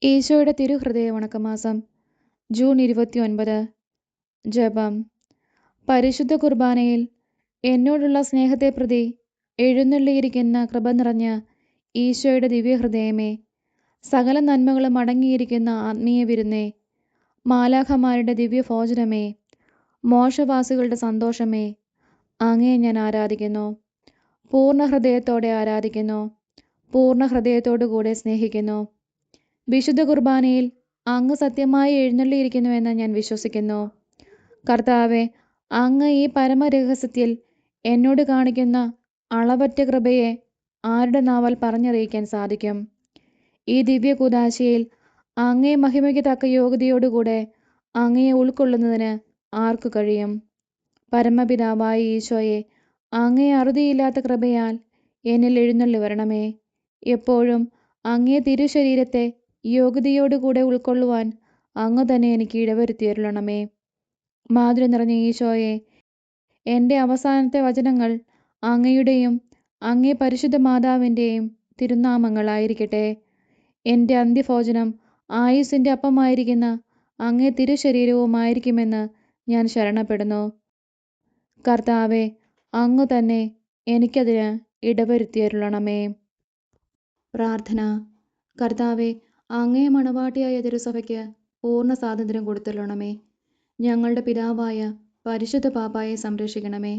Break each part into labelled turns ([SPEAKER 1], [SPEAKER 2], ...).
[SPEAKER 1] ഈശോയുടെ തിരുഹൃദയ വണക്കമാസം ജൂൺ 29. ജപം. പരിശുദ്ധ കുർബാനയിൽ എന്നോടുള്ള സ്നേഹത്തെ പ്രതി എഴുന്നള്ളിയിരിക്കുന്ന കൃപ നിറഞ്ഞ ഈശോയുടെ ദിവ്യഹൃദയമേ, സകല നന്മകളും അടങ്ങിയിരിക്കുന്ന ആത്മീയ വിരുന്നേ, മാലാഖമാരുടെ ദിവ്യഭോജനമേ, മോക്ഷവാസികളുടെ സന്തോഷമേ, അങ്ങയെ ഞാൻ ആരാധിക്കുന്നു. പൂർണ്ണ ഹൃദയത്തോടെ ആരാധിക്കുന്നു. പൂർണ്ണ ഹൃദയത്തോടുകൂടെ സ്നേഹിക്കുന്നു. വിശുദ്ധ കുർബാനയിൽ അങ്ങ് സത്യമായി എഴുന്നള്ളിയിരിക്കുന്നുവെന്ന് ഞാൻ വിശ്വസിക്കുന്നു. കർത്താവെ, അങ്ങ് ഈ പരമരഹസ്യത്തിൽ എന്നോട് കാണിക്കുന്ന അളവറ്റ കൃപയെ ആരുടെ നാവാൽ പറഞ്ഞറിയിക്കാൻ സാധിക്കും? ഈ ദിവ്യ കൂദാശയിൽ അങ്ങയെ മഹിമയ്ക്ക് തക്ക യോഗ്യതയോടുകൂടെ അങ്ങയെ ഉൾക്കൊള്ളുന്നതിന് ആർക്കു കഴിയും? പരമപിതാവായ ഈശോയെ, അങ്ങയെ അറുതിയില്ലാത്ത കൃപയാൽ എന്നിൽ എഴുന്നള്ളി വരണമേ. എപ്പോഴും അങ്ങേ തിരുശരീരത്തെ യോഗ്യതയോടുകൂടെ ഉൾക്കൊള്ളുവാൻ അങ്ങ് തന്നെ എനിക്ക് ഇടവരുത്തിയരുളണമേ. മാധുര്യം നിറഞ്ഞ ഈശോയെ, എൻ്റെ അവസാനത്തെ വചനങ്ങൾ അങ്ങയുടെയും അങ്ങേ പരിശുദ്ധ മാതാവിൻ്റെയും തിരുനാമങ്ങളായിരിക്കട്ടെ. എൻ്റെ അന്ത്യഭോജനം ആയുസ്സിൻ്റെ അപ്പമായിരിക്കുന്ന അങ്ങേ തിരുശരീരവുമായിരിക്കുമെന്ന് ഞാൻ ശരണപ്പെടുന്നു. കർത്താവെ, അങ്ങു തന്നെ എനിക്കതിന് ഇടവരുത്തിയരുളണമേ. പ്രാർത്ഥന. കർത്താവെ, അങ്ങേ മണവാട്ടിയായ തിരുസഭയ്ക്ക് പൂർണ്ണ സ്വാതന്ത്ര്യം കൊടുത്തരുളണമേ. ഞങ്ങളുടെ പിതാവായ പരിശുദ്ധ പാപ്പായെ സംരക്ഷിക്കണമേ.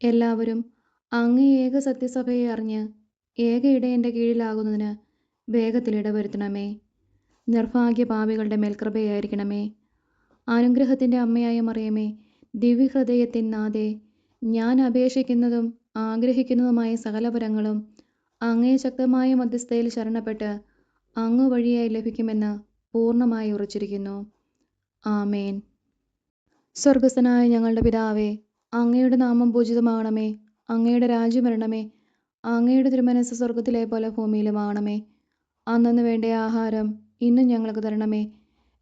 [SPEAKER 1] എല്ലാവരും അങ്ങേ ഏക സത്യസഭയെ അറിഞ്ഞ് ഏക ഇടയൻ്റെ കീഴിലാകുന്നതിന് വേഗത്തിൽ ഇടവരുത്തണമേ. നിർഭാഗ്യ പാപികളുടെ മേൽകൃപയായിരിക്കണമേ. അനുഗ്രഹത്തിൻ്റെ അമ്മയായ മറിയമേ, ദിവ്യഹൃദയത്തിൻ നാഥേ, ഞാൻ അപേക്ഷിക്കുന്നതും ആഗ്രഹിക്കുന്നതുമായ സകല വരങ്ങളും അങ്ങേ ശക്തമായ മധ്യസ്ഥയിൽ ശരണപ്പെട്ട് അങ്ങ് വഴിയായി ലഭിക്കുമെന്ന് പൂർണ്ണമായി ഉറച്ചിരിക്കുന്നു. ആമേൻ. സ്വർഗസ്ഥനായ ഞങ്ങളുടെ പിതാവേ, അങ്ങയുടെ നാമം പൂജിതമാകണമേ. അങ്ങയുടെ രാജ്യം വരണമേ. അങ്ങയുടെ തിരുമനസ്സ് സ്വർഗത്തിലെ പോലെ ഭൂമിയിലുമാകണമേ. അന്നന്ന് വേണ്ട ആഹാരം ഇന്നും ഞങ്ങൾക്ക് തരണമേ.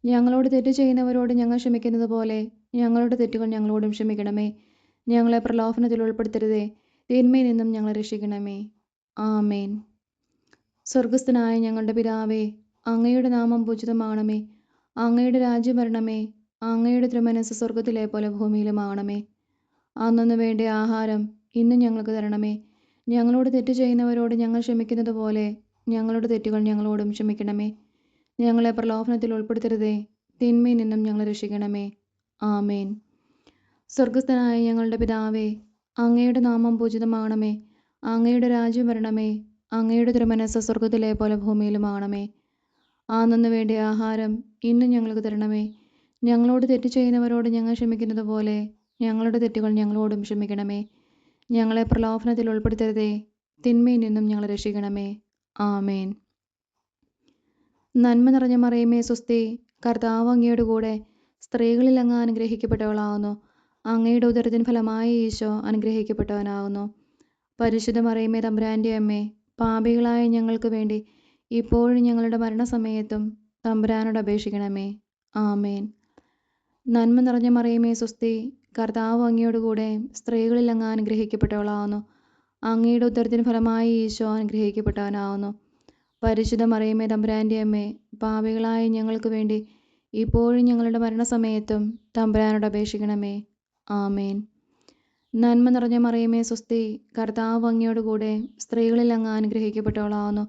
[SPEAKER 1] ഞങ്ങളോട് തെറ്റ് ചെയ്യുന്നവരോട് ഞങ്ങൾ ക്ഷമിക്കുന്നത് പോലെ ഞങ്ങളുടെ തെറ്റുകൾ ഞങ്ങളോടും ക്ഷമിക്കണമേ. ഞങ്ങളെ പ്രലോഭനത്തിൽ ഉൾപ്പെടുത്തരുതേ, തിന്മയിൽ നിന്നും ഞങ്ങളെ രക്ഷിക്കണമേ. ആമേൻ. സ്വർഗസ്ഥനായ ഞങ്ങളുടെ പിതാവേ, അങ്ങയുടെ നാമം പൂജിതമാകണമേ. അങ്ങയുടെ രാജ്യം വരണമേ. അങ്ങയുടെ തിരുമനസ്സ് സ്വർഗത്തിലെ പോലെ ഭൂമിയിലുമാകണമേ. അന്നന്ന് വേണ്ട ആഹാരം ഇന്നും ഞങ്ങൾക്ക് തരണമേ. ഞങ്ങളോട് തെറ്റ് ചെയ്യുന്നവരോട് ഞങ്ങൾ ക്ഷമിക്കുന്നത് പോലെ ഞങ്ങളുടെ തെറ്റുകൾ ഞങ്ങളോടും ക്ഷമിക്കണമേ. ഞങ്ങളെ പ്രലോഭനത്തിൽ ഉൾപ്പെടുത്തരുതേ, തിന്മയിൽ നിന്നും ഞങ്ങളെ രക്ഷിക്കണമേ. ആമേൻ. സ്വർഗസ്ഥനായ ഞങ്ങളുടെ പിതാവേ, അങ്ങയുടെ നാമം പൂജിതമാകണമേ. അങ്ങയുടെ രാജ്യം വരണമേ. അങ്ങയുടെ തിരുമനസ്സ് സ്വർഗത്തിലെ പോലെ ഭൂമിയിലുമാകണമേ. അന്നന്ന് വേണ്ട ആഹാരം ഇന്നും ഞങ്ങൾക്ക് തരണമേ. ഞങ്ങളോട് തെറ്റ് ചെയ്യുന്നവരോട് ഞങ്ങൾ ക്ഷമിക്കുന്നത് പോലെ ഞങ്ങളുടെ തെറ്റുകൾ ഞങ്ങളോടും ക്ഷമിക്കണമേ. ഞങ്ങളെ പ്രലോഭനത്തിൽ ഉൾപ്പെടുത്തരുതേ, തിന്മയിൽ നിന്നും ഞങ്ങളെ രക്ഷിക്കണമേ. ആമേൻ. നന്മ നിറഞ്ഞ മറിയമേ സ്വസ്തി, കർത്താവ് അങ്ങയുടെ കൂടെ സ്ത്രീകളിൽ അങ്ങ് അനുഗ്രഹിക്കപ്പെട്ടവളാകുന്നു. അങ്ങയുടെ ഉദരത്തിൻ ഫലമായ ഈശോ അനുഗ്രഹിക്കപ്പെട്ടവനാകുന്നു. പരിശുദ്ധ മറിയമേ, തമ്പുരാൻ്റെ അമ്മേ, പാപികളായ ഞങ്ങൾക്ക് വേണ്ടി ഇപ്പോഴും ഞങ്ങളുടെ മരണസമയത്തും തമ്പുരാനോട് അപേക്ഷിക്കണമേ. ആമേൻ. നന്മ നിറഞ്ഞ മറിയമേ സ്വസ്തി, കർത്താവ് അങ്ങയോട് കൂടെ സ്ത്രീകളിൽ അങ്ങ് അനുഗ്രഹിക്കപ്പെട്ടവളാകുന്നു. അങ്ങയുടെ ഉദരത്തിൻ ഫലമായ ഈശോ അനുഗ്രഹിക്കപ്പെട്ടവനാകുന്നു. പരിശുദ്ധ മറിയമേ, തമ്പുരാൻ്റെ അമ്മേ, പാപികളായ ഞങ്ങൾക്ക് വേണ്ടി ഇപ്പോഴും ഞങ്ങളുടെ മരണസമയത്തും തമ്പുരാനോട് അപേക്ഷിക്കണമേ. ആമേൻ. നന്മ നിറഞ്ഞ മറിയമേ സ്വസ്തി, കർത്താവ് അങ്ങയോട് കൂടെ സ്ത്രീകളിൽ അങ്ങ് അനുഗ്രഹിക്കപ്പെട്ടവളാകുന്നു.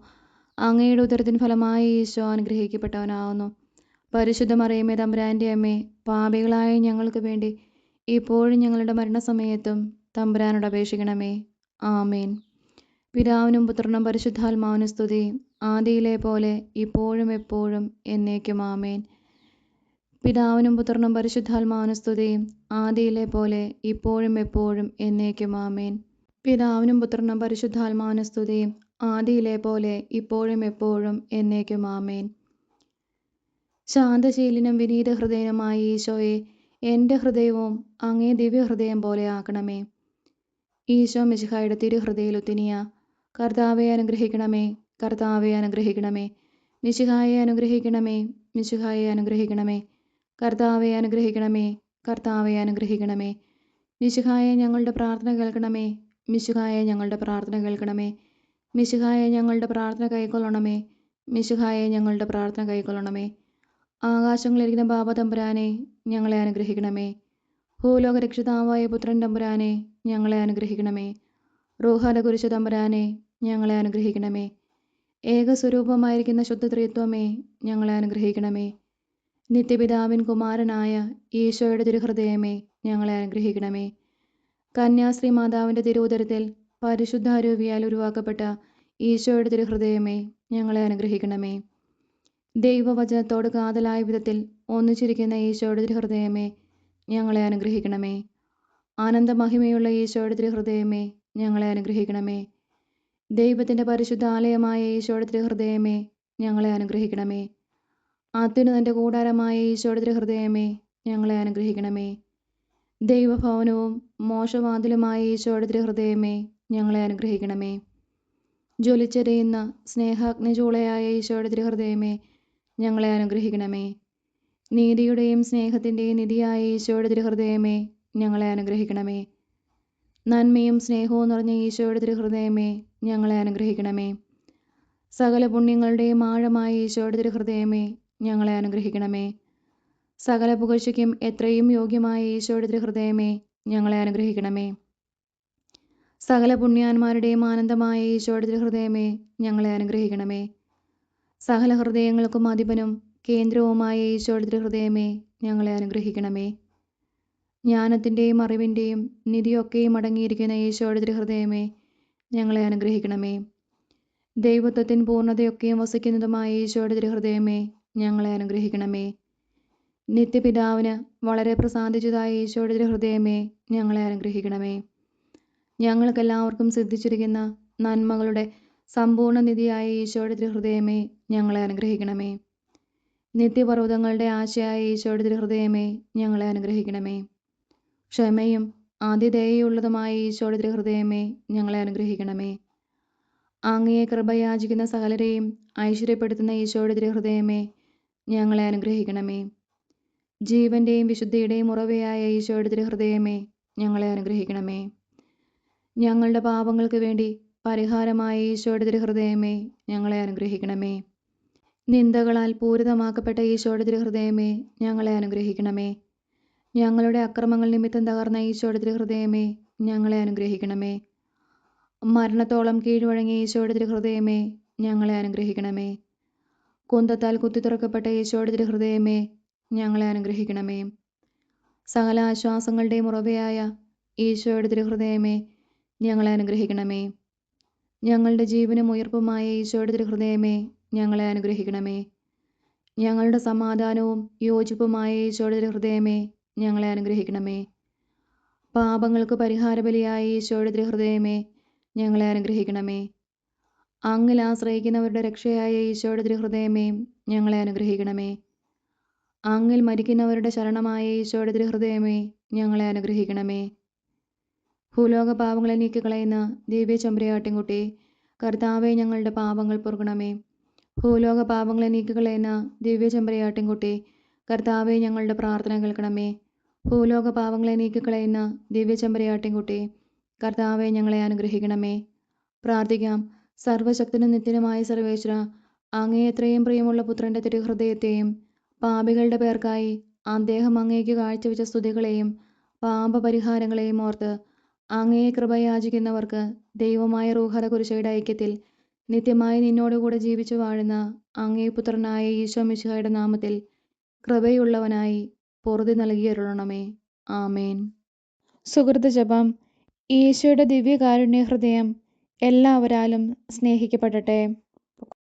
[SPEAKER 1] അങ്ങയുടെ ഉദരത്തിൻ ഫലമായ ഈശോ അനുഗ്രഹിക്കപ്പെട്ടവനാകുന്നു. പരിശുദ്ധ മറിയമേ, തമ്പുരാൻ്റെ അമ്മേ, പാപികളായ ഞങ്ങൾക്ക് വേണ്ടി ഇപ്പോഴും ഞങ്ങളുടെ മരണസമയത്തും തമ്പുരാനോട് അപേക്ഷിക്കണമേ. ആമേൻ. പിതാവിനും പുത്രനും പരിശുദ്ധാത്മാവിനും സ്തുതി, ആദിയിലെ പോലെ ഇപ്പോഴും എപ്പോഴും എന്നേക്കും. ആമേൻ. പിതാവിനും പുത്രനും പരിശുദ്ധാത്മാവിനും സ്തുതി, ആദിയിലെ പോലെ ഇപ്പോഴും എപ്പോഴും എന്നേക്കും. ആമേൻ. പിതാവിനും പുത്രനും പരിശുദ്ധാത്മാവിനും സ്തുതി, ആദിയിലെ പോലെ ഇപ്പോഴും എപ്പോഴും എന്നേക്കും. ആമേൻ. ശാന്തശീലിനും വിനീത ഹൃദയനുമായ ഈശോയെ, എൻ്റെ ഹൃദയവും അങ്ങേ ദിവ്യഹൃദയം പോലെ ആക്കണമേ. ഈശോ മിശിഹായുടെ തിരുഹൃദയ ലുത്തിനിയ. കർത്താവെ അനുഗ്രഹിക്കണമേ. കർത്താവെ അനുഗ്രഹിക്കണമേ. മിശിഹായെ അനുഗ്രഹിക്കണമേ. മിശിഹായെ അനുഗ്രഹിക്കണമേ. കർത്താവെ അനുഗ്രഹിക്കണമേ. കർത്താവെ അനുഗ്രഹിക്കണമേ. മിശിഹായെ ഞങ്ങളുടെ പ്രാർത്ഥന കേൾക്കണമേ. മിശിഹായെ ഞങ്ങളുടെ പ്രാർത്ഥന കേൾക്കണമേ. മിശിഹായെ ഞങ്ങളുടെ പ്രാർത്ഥന കൈക്കൊള്ളണമേ. മിശിഹായെ ഞങ്ങളുടെ പ്രാർത്ഥന കൈക്കൊള്ളണമേ. ആകാശങ്ങളിലിരിക്കുന്ന ബാബ തമ്പുരാനെ ഞങ്ങളെ അനുഗ്രഹിക്കണമേ. ഭൂലോക രക്ഷിതാവായ പുത്രൻ തമ്പുരാനെ ഞങ്ങളെ അനുഗ്രഹിക്കണമേ. റൂഹാല കുരിശ തമ്പുരാനെ ഞങ്ങളെ അനുഗ്രഹിക്കണമേ. ഏകസ്വരൂപമായിരിക്കുന്ന ശുദ്ധ ത്രിത്വമേ ഞങ്ങളെ അനുഗ്രഹിക്കണമേ. നിത്യപിതാവിൻ കുമാരനായ ഈശോയുടെ തിരുഹൃദയമേ ഞങ്ങളെ അനുഗ്രഹിക്കണമേ. കന്യാശ്രീ മാതാവിൻ്റെ തിരുവുദരത്തിൽ പരിശുദ്ധ അരൂപിയാൽ ഉരുവാക്കപ്പെട്ട ഈശോയുടെ തിരുഹൃദയമേ ഞങ്ങളെ അനുഗ്രഹിക്കണമേ. ദൈവവചനത്തോട് കാതലായ വിധത്തിൽ ഒന്നിച്ചിരിക്കുന്ന ഈശോയുടെ തിരുഹൃദയമേ ഞങ്ങളെ അനുഗ്രഹിക്കണമേ. ആനന്ദമഹിമയുള്ള ഈശോയുടെ തിരുഹൃദയമേ ഞങ്ങളെ അനുഗ്രഹിക്കണമേ. ദൈവത്തിൻ്റെ പരിശുദ്ധ ആലയമായ ഈശോയുടെ തിരുഹൃദയമേ ഞങ്ങളെ അനുഗ്രഹിക്കണമേ. അത്യുന്നതൻ്റെ കൂടാരമായ ഈശോയുടെ തിരുഹൃദയമേ ഞങ്ങളെ അനുഗ്രഹിക്കണമേ. ദൈവഭവനവും മോശവാതിലുമായ ഈശോയുടെ തിരുഹൃദയമേ ഞങ്ങളെ അനുഗ്രഹിക്കണമേ. ജ്വലിച്ചെരിയുന്ന സ്നേഹാഗ്നിചൂളയായ ഈശോയുടെ തിരുഹൃദയമേ ഞങ്ങളെ അനുഗ്രഹിക്കണമേ. നീതിയുടെയും സ്നേഹത്തിൻ്റെയും നിധിയായ ഈശോയുടെ തിരുഹൃദയമേ ഞങ്ങളെ അനുഗ്രഹിക്കണമേ. നന്മയും സ്നേഹവും നിറഞ്ഞ ഈശോയുടെ തിരുഹൃദയമേ ഞങ്ങളെ അനുഗ്രഹിക്കണമേ. സകല പുണ്യങ്ങളുടെയും ആഴമായ ഈശോയുടെ തിരുഹൃദയമേ ഞങ്ങളെ അനുഗ്രഹിക്കണമേ. സകല പുകഴ്ചയ്ക്കും എത്രയും യോഗ്യമായ ഈശോയുടെ തിരുഹൃദയമേ ഞങ്ങളെ അനുഗ്രഹിക്കണമേ. സകല പുണ്യാന്മാരുടെയും ആനന്ദമായ ഈശോയുടെ തിരുഹൃദയമേ ഞങ്ങളെ അനുഗ്രഹിക്കണമേ. സകല ഹൃദയങ്ങൾക്കും അധിപനും കേന്ദ്രവുമായ ഈശോയുടെ തിരുഹൃദയമേ ഞങ്ങളെ അനുഗ്രഹിക്കണമേ. ജ്ഞാനത്തിൻ്റെയും അറിവിൻ്റെയും നിധിയൊക്കെയും അടങ്ങിയിരിക്കുന്ന ഈശോയുടെ തിരുഹൃദയമേ ഞങ്ങളെ അനുഗ്രഹിക്കണമേ. ദൈവത്വത്തിൻ പൂർണ്ണതയൊക്കെയും വസിക്കുന്നതുമായ ഈശോയുടെ തിരുഹൃദയമേ ഞങ്ങളെ അനുഗ്രഹിക്കണമേ. നിത്യപിതാവിന് വളരെ പ്രസാദിച്ചതായ ഈശോയുടെ തിരുഹൃദയമേ ഞങ്ങളെ അനുഗ്രഹിക്കണമേ. ഞങ്ങൾക്കെല്ലാവർക്കും സിദ്ധിച്ചിരിക്കുന്ന നന്മകളുടെ സമ്പൂർണ്ണ നിധിയായ ഈശോയുടെ തിരുഹൃദയമേ ഞങ്ങളെ അനുഗ്രഹിക്കണമേ. നിത്യപർവ്വതങ്ങളുടെ ആശയായ ഈശോയുടെ തിരുഹൃദയമേ ഞങ്ങളെ അനുഗ്രഹിക്കണമേ. ക്ഷമയും ആതിഥേയയുള്ളതുമായ ഈശോയുടെ തിരുഹൃദയമേ ഞങ്ങളെ അനുഗ്രഹിക്കണമേ. അങ്ങയെ കൃപയാചിക്കുന്ന സകലരെയും ഐശ്വര്യപ്പെടുത്തുന്ന ഈശോയുടെ തിരുഹൃദയമേ ഞങ്ങളെ അനുഗ്രഹിക്കണമേ. ജീവൻ്റെയും വിശുദ്ധിയുടെയും ഉറവയായ ഈശോയുടെ തിരുഹൃദയമേ ഞങ്ങളെ അനുഗ്രഹിക്കണമേ. ഞങ്ങളുടെ പാപങ്ങൾക്ക് വേണ്ടി പരിഹാരമായ ഈശോയുടെ തിരുഹൃദയമേ ഞങ്ങളെ അനുഗ്രഹിക്കണമേ. നിന്ദകളാൽ പൂരിതമാക്കപ്പെട്ട ഈശോയുടെ തിരുഹൃദയമേ ഞങ്ങളെ അനുഗ്രഹിക്കണമേ. ഞങ്ങളുടെ അക്രമങ്ങൾ നിമിത്തം തകർന്ന ഈശോയുടെ തിരുഹൃദയമേ ഞങ്ങളെ അനുഗ്രഹിക്കണമേ. മരണത്തോളം കീഴ്വഴങ്ങിയ ഈശോയുടെ തിരുഹൃദയമേ ഞങ്ങളെ അനുഗ്രഹിക്കണമേ. കുന്തത്താൽ കുത്തിത്തുറക്കപ്പെട്ട ഈശോയുടെ തിരുഹൃദയമേ ഞങ്ങളെ അനുഗ്രഹിക്കണമേ. സകല ആശ്വാസങ്ങളുടെയും ഉറവയായ ഈശോയുടെ തിരുഹൃദയമേ ഞങ്ങളെ അനുഗ്രഹിക്കണമേ. ഞങ്ങളുടെ ജീവനും ഉയർപ്പുമായ ഈശോയുടെ തിരുഹൃദയമേ ഞങ്ങളെ അനുഗ്രഹിക്കണമേ. ഞങ്ങളുടെ സമാധാനവും യോജിപ്പുമായ ഈശോയുടെ തിരുഹൃദയമേ ഞങ്ങളെ അനുഗ്രഹിക്കണമേ. പാപങ്ങൾക്ക് പരിഹാരബലിയായ ഈശോയുടെ തിരുഹൃദയമേ ഞങ്ങളെ അനുഗ്രഹിക്കണമേ. അങ്ങിൽ ആശ്രയിക്കുന്നവരുടെ രക്ഷയായ ഈശോയുടെ തിരുഹൃദയമേ ഞങ്ങളെ അനുഗ്രഹിക്കണമേ. അങ്ങിൽ മരിക്കുന്നവരുടെ ശരണമായ ഈശോയുടെ തിരുഹൃദയമേ ഞങ്ങളെ അനുഗ്രഹിക്കണമേ. ഭൂലോക പാപങ്ങളെ നീക്കിക്കളയുന്ന ദിവ്യ ചെമ്പരിയാട്ടിൻകുട്ടി കർത്താവെ ഞങ്ങളുടെ പാപങ്ങൾ പൊറുക്കണമേ. ഭൂലോക പാപങ്ങളെ നീക്കിക്കളയുന്ന ദിവ്യ ചെമ്പരിയാട്ടിൻകുട്ടി കർത്താവെ ഞങ്ങളുടെ പ്രാർത്ഥന കേൾക്കണമേ. ഭൂലോക പാപങ്ങളെ നീക്കിക്കളയുന്ന ദിവ്യ ചെമ്പരിയാട്ടിൻകുട്ടി കർത്താവെ ഞങ്ങളെ അനുഗ്രഹിക്കണമേ. പ്രാർത്ഥിക്കാം. സർവശക്തനും നിത്യനുമായ സർവേശ്വര, അങ്ങേ എത്രയും പ്രിയമുള്ള പുത്രൻ്റെ തിരുഹൃദയത്തെയും പാപികളുടെ പേർക്കായി അദ്ദേഹം അങ്ങേക്ക് കാഴ്ചവെച്ച സ്തുതികളെയും പാപപരിഹാരങ്ങളെയും ഓർത്ത് അങ്ങയെ കൃപയാചിക്കുന്നവർക്ക് ദൈവമായ റൂഹല കുരിശയുടെ ഐക്യത്തിൽ നിത്യമായി നിന്നോടുകൂടെ ജീവിച്ചു വാഴുന്ന അങ്ങേ പുത്രനായ ഈശോ മിശിഹായുടെ നാമത്തിൽ കൃപയുള്ളവനായി പൊറുതി നൽകിയരുളണമേ. ആമേൻ. സുഹൃത്ത് ജപം. ഈശോയുടെ ദിവ്യകാരുണ്യ ഹൃദയം എല്ലാവരാലും സ്നേഹിക്കപ്പെടട്ടെ.